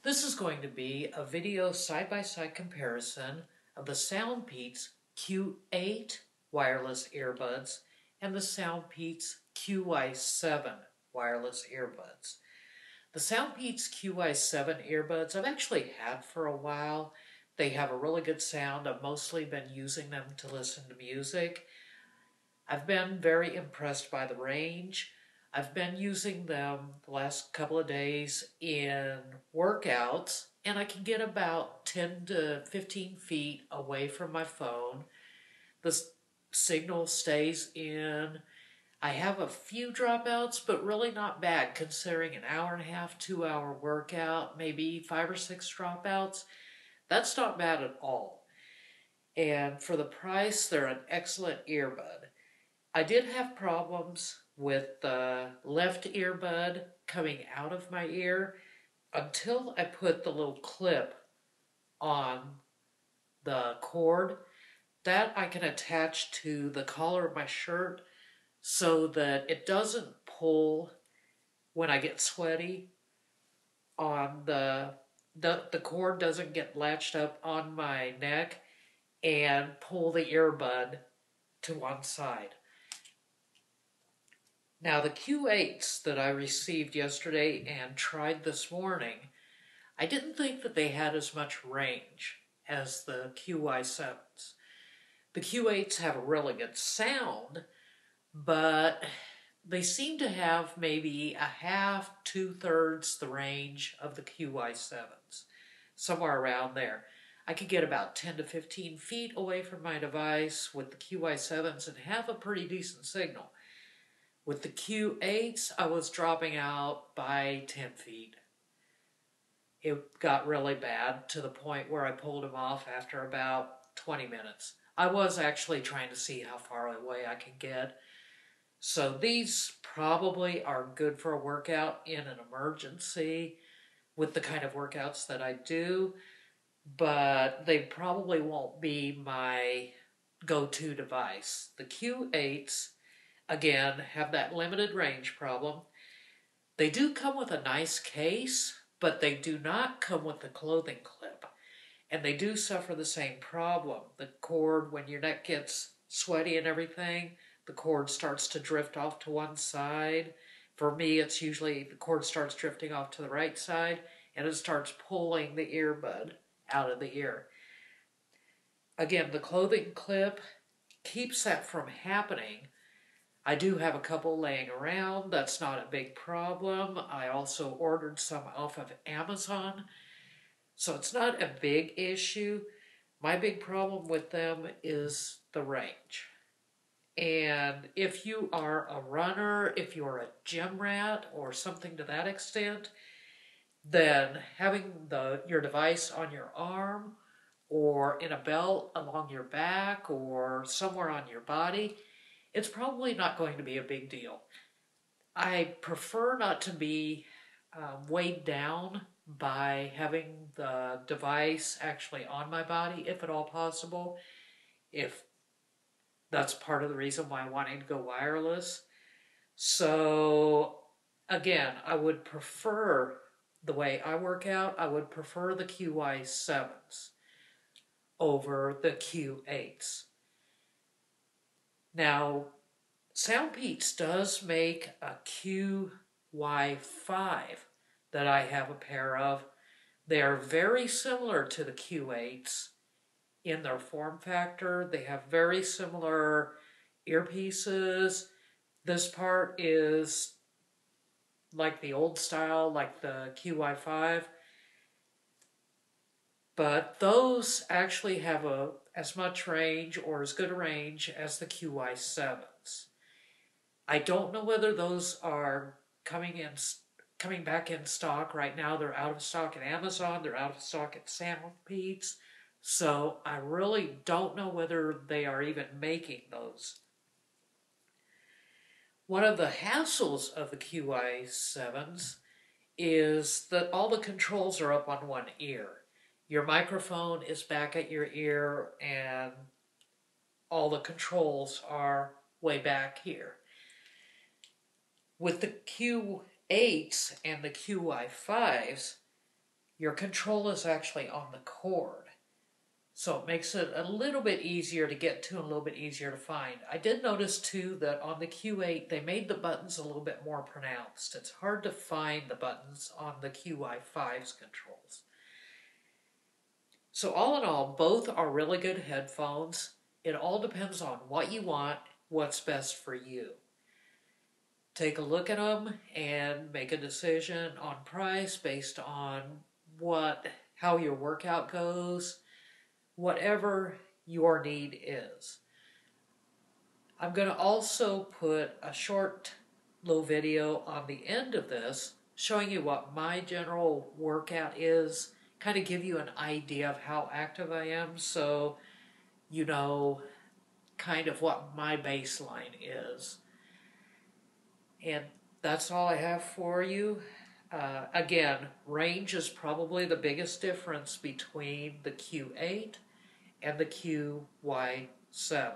This is going to be a video side-by-side comparison of the SoundPeats Q8 wireless earbuds and the SoundPeats QY7 wireless earbuds. The SoundPeats QY7 earbuds I've actually had for a while. They have a really good sound. I've mostly been using them to listen to music. I've been very impressed by the range. I've been using them the last couple of days in workouts, and I can get about 10 to 15 feet away from my phone. The signal stays in. I have a few dropouts, but really not bad considering an hour and a half, 2 hour workout, maybe 5 or 6 dropouts. That's not bad at all. And for the price, they're an excellent earbud. I did have problems with the left earbud coming out of my ear until I put the little clip on the cord that I can attach to the collar of my shirt so that it doesn't pull when I get sweaty on the cord doesn't get latched up on my neck and pull the earbud to one side. Now the Q8s that I received yesterday and tried this morning, I didn't think that they had as much range as the QY7s. The Q8s have a really good sound, but they seem to have maybe a half, 2/3 the range of the QY7s, somewhere around there. I could get about 10 to 15 feet away from my device with the QY7s and have a pretty decent signal. With the Q8s, I was dropping out by 10 feet. It got really bad to the point where I pulled them off after about 20 minutes. I was actually trying to see how far away I could get. So these probably are good for a workout in an emergency with the kind of workouts that I do, but they probably won't be my go-to device. The Q8s, again, have that limited range problem. They do come with a nice case, but they do not come with the clothing clip. And they do suffer the same problem. The cord, when your neck gets sweaty and everything, the cord starts to drift off to one side. For me, it's usually the cord starts drifting off to the right side, and it starts pulling the earbud out of the ear. Again, the clothing clip keeps that from happening. I do have a couple laying around. That's not a big problem. I also ordered some off of Amazon, so it's not a big issue. My big problem with them is the range. And if you are a runner, if you're a gym rat or something to that extent, then having your device on your arm or in a belt along your back or somewhere on your body, it's probably not going to be a big deal. I prefer not to be weighed down by having the device actually on my body, if at all possible. If that's part of the reason why I'm wanting to go wireless. So, again, I would prefer, the way I work out, I would prefer the QY7s over the Q8s. Now, SoundPeats does make a QY5 that I have a pair of. They are very similar to the Q8s in their form factor. They have very similar earpieces. This part is like the old style, like the QY5. But those actually have as much range or as good a range as the QY7s. I don't know whether those are coming back in stock. Right now they're out of stock at Amazon, they're out of stock at SoundPeats, so I really don't know whether they are even making those. One of the hassles of the QY7s is that all the controls are up on one ear. Your microphone is back at your ear and all the controls are way back here. With the Q8s and the QY5s, your control is actually on the cord. So it makes it a little bit easier to get to and a little bit easier to find. I did notice too that on the Q8 they made the buttons a little bit more pronounced. It's hard to find the buttons on the QY5's controls. So all in all, both are really good headphones. It all depends on what you want, what's best for you. Take a look at them and make a decision on price based on how your workout goes, whatever your need is. I'm going to also put a short little video on the end of this showing you what my general workout is, kind of give you an idea of how active I am so you know kind of what my baseline is. And that's all I have for you. Again, range is probably the biggest difference between the Q8 and the QY7.